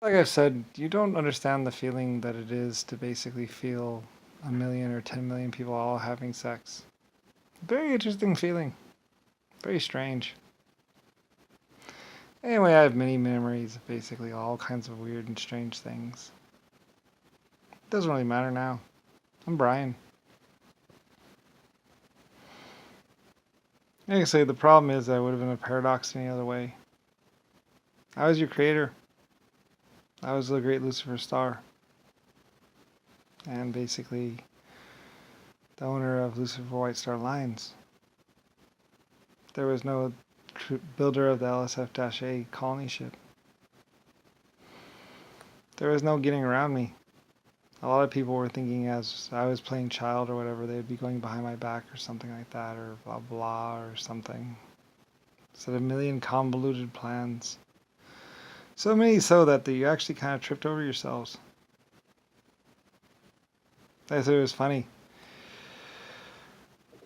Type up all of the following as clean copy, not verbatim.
Like I've said, you don't understand the feeling that it is to basically feel a million or 10 million people all having sex. Very interesting feeling. Very strange. Anyway, I have many memories of basically all kinds of weird and strange things. It doesn't really matter now. I'm Brian. Like I say, the problem is I would have been a paradox any other way. I was your creator. I was the great Lucifer Star. And basically the owner of Lucifer White Star Lines. There was no builder of the LSF-A colony ship. There was no getting around me. A lot of people were thinking as I was playing child or whatever, they'd be going behind my back or something like that, or blah blah or something. So a million convoluted plans. So many so that you actually kind of tripped over yourselves. I thought it was funny.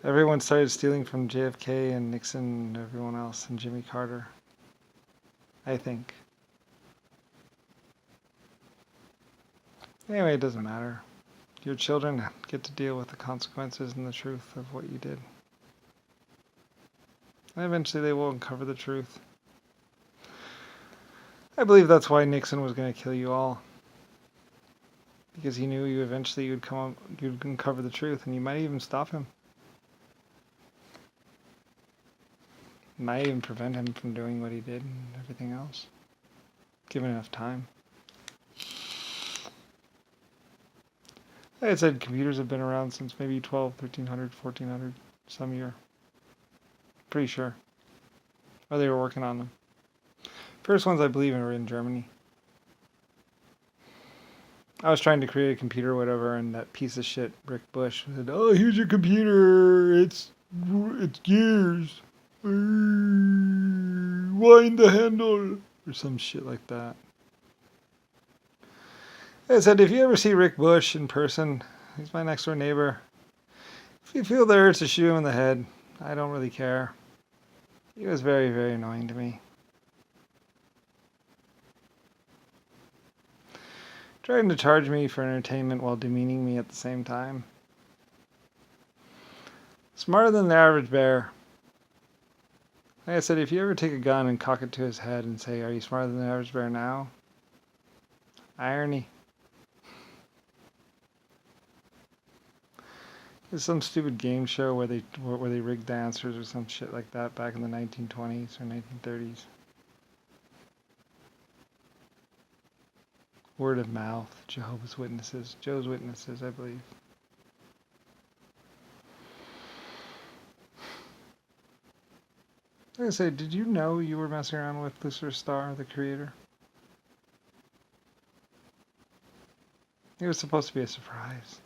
Everyone started stealing from JFK and Nixon and everyone else and Jimmy Carter. I think. Anyway, it doesn't matter. Your children get to deal with the consequences and the truth of what you did. And eventually they will uncover the truth. I believe that's why Nixon was going to kill you all. Because he knew you eventually you'd uncover the truth, and you might even stop him. Might even prevent him from doing what he did and everything else. Given enough time. Like I said, computers have been around since maybe 12, 1300, 1400, some year. Pretty sure. Or they were working on them. First ones I believe were in Germany. I was trying to create a computer or whatever, and that piece of shit, Rick Bush, said, "Oh, here's your computer. It's gears. Wind the handle." Or some shit like that. I said, if you ever see Rick Bush in person, he's my next door neighbor. If you feel the urge to shoot him in the head, I don't really care. He was very, very annoying to me. Trying to charge me for entertainment while demeaning me at the same time. Smarter than the average bear. Like I said, if you ever take a gun and cock it to his head and say, "Are you smarter than the average bear now?" Irony. There's some stupid game show where they rigged the answers or some shit like that back in the 1920s or 1930s. Word of mouth, Jehovah's Witnesses, Joe's Witnesses, I believe. Like I say, did you know you were messing around with Lucifer Star, the creator? It was supposed to be a surprise.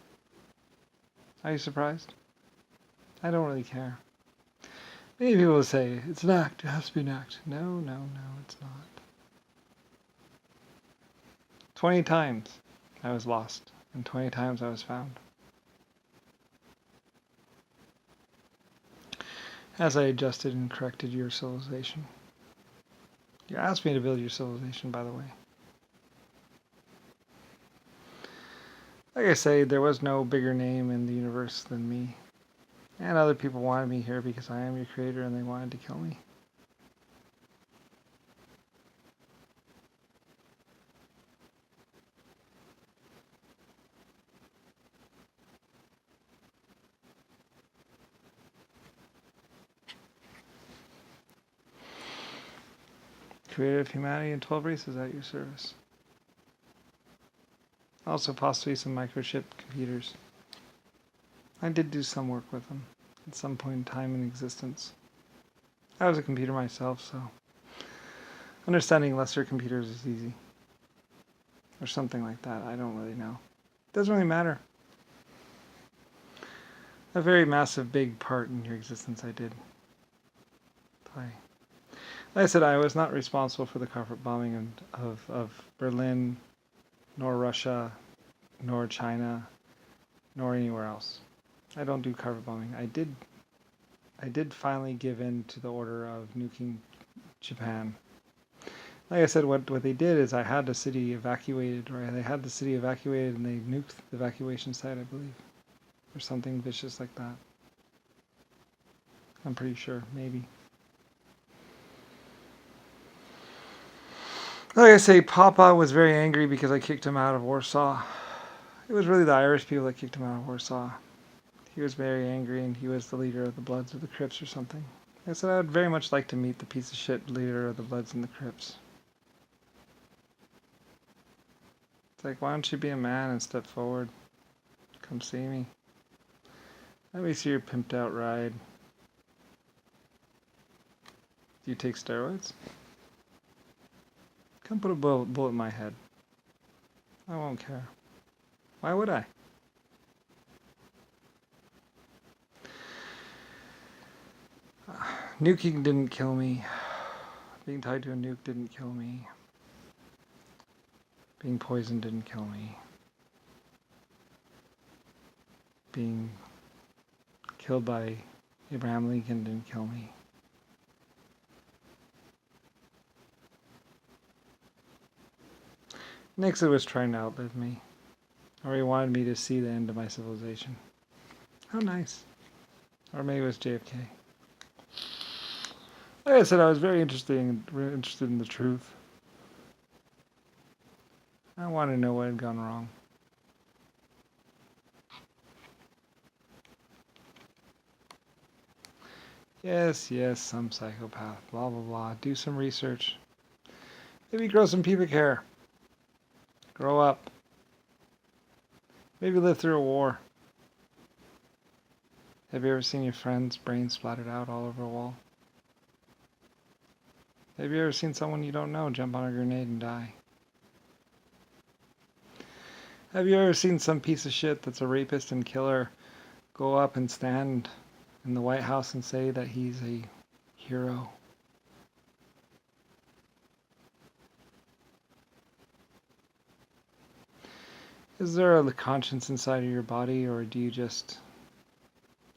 Are you surprised? I don't really care. Many people say, it's an act, it has to be an act. No, no, no, it's not. 20 times I was lost, and 20 times I was found. As I adjusted and corrected your civilization. You asked me to build your civilization, by the way. Like I say, there was no bigger name in the universe than me. And other people wanted me here because I am your creator and they wanted to kill me. Creator of humanity and 12 races at your service. Also possibly some microchip computers. I did do some work with them at some point in time in existence. I was a computer myself, so understanding lesser computers is easy. Or something like that, I don't really know. Doesn't really matter. A very massive, big part in your existence I did play. Like I said, I was not responsible for the carpet bombing of Berlin, nor Russia, nor China, nor anywhere else. I don't do carpet bombing. I did finally give in to the order of nuking Japan. Like I said, what they did is I had the city evacuated, or they had the city evacuated and they nuked the evacuation site, I believe. Or something vicious like that. I'm pretty sure, maybe. Like I say, Papa was very angry because I kicked him out of Warsaw. It was really the Irish people that kicked him out of Warsaw. He was very angry and he was the leader of the Bloods or the Crips or something. I said I would very much like to meet the piece of shit leader of the Bloods and the Crips. It's like, why don't you be a man and step forward? Come see me. Let me see your pimped out ride. Do you take steroids? Come put a bullet in my head. I won't care. Why would I? Nuking didn't kill me. Being tied to a nuke didn't kill me. Being poisoned didn't kill me. Being killed by Abraham Lincoln didn't kill me. Nixon was trying to outlive me. Or he wanted me to see the end of my civilization. How nice. Or maybe it was JFK. Like I said, I was very interested in the truth. I wanted to know what had gone wrong. Yes, some psychopath, blah, blah, blah. Do some research. Maybe grow some pubic hair. Grow up. Maybe live through a war. Have you ever seen your friend's brain splattered out all over a wall? Have you ever seen someone you don't know jump on a grenade and die? Have you ever seen some piece of shit that's a rapist and killer go up and stand in the White House and say that he's a hero? Is there a conscience inside of your body, or do you just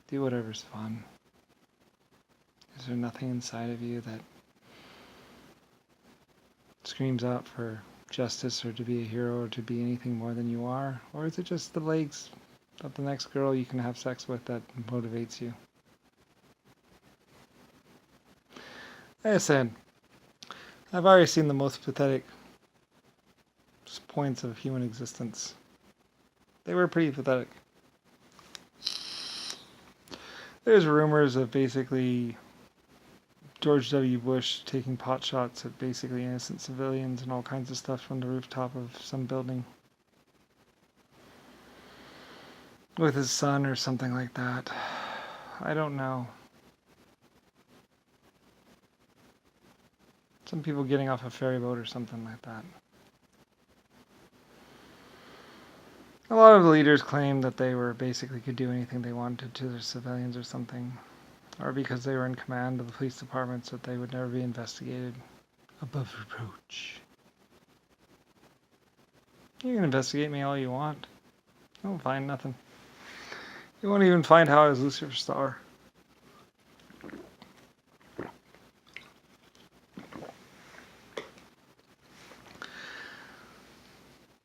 do whatever's fun? Is there nothing inside of you that screams out for justice or to be a hero or to be anything more than you are? Or is it just the legs of the next girl you can have sex with that motivates you? Like I said, I've already seen the most pathetic points of human existence. They were pretty pathetic. There's rumors of basically George W. Bush taking pot shots at basically innocent civilians and all kinds of stuff from the rooftop of some building with his son or something like that. I don't know. Some people getting off a ferry boat or something like that. A lot of the leaders claimed that they were basically could do anything they wanted to their civilians or something. Or because they were in command of the police departments that they would never be investigated above reproach. You can investigate me all you want. You won't find nothing. You won't even find how I was Lucifer's star.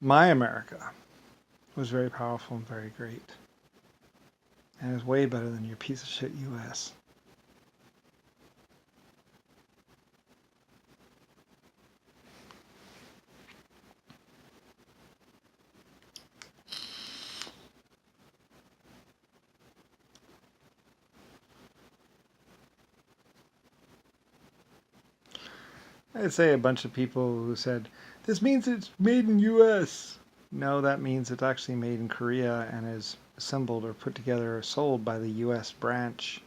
My America was very powerful and very great. And is way better than your piece of shit US. I'd say a bunch of people who said, this means it's made in US. No, that means it's actually made in Korea and is assembled or put together or sold by the US branch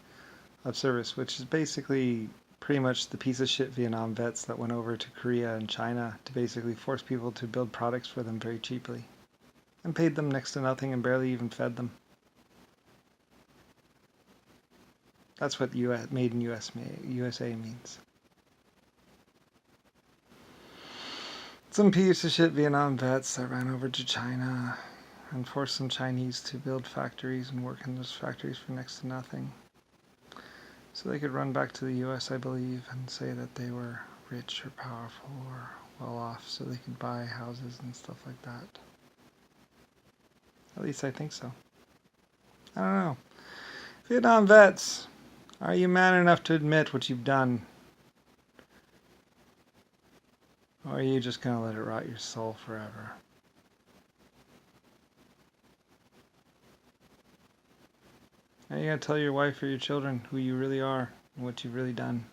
of service, which is basically pretty much the piece of shit Vietnam vets that went over to Korea and China to basically force people to build products for them very cheaply and paid them next to nothing and barely even fed them. That's what made in USA means. Some piece of shit Vietnam vets that ran over to China and forced some Chinese to build factories and work in those factories for next to nothing. So they could run back to the US, I believe, and say that they were rich or powerful or well off so they could buy houses and stuff like that. At least I think so. I don't know. Vietnam vets, are you man enough to admit what you've done? Or are you just going to let it rot your soul forever? Are you going to tell your wife or your children who you really are and what you've really done?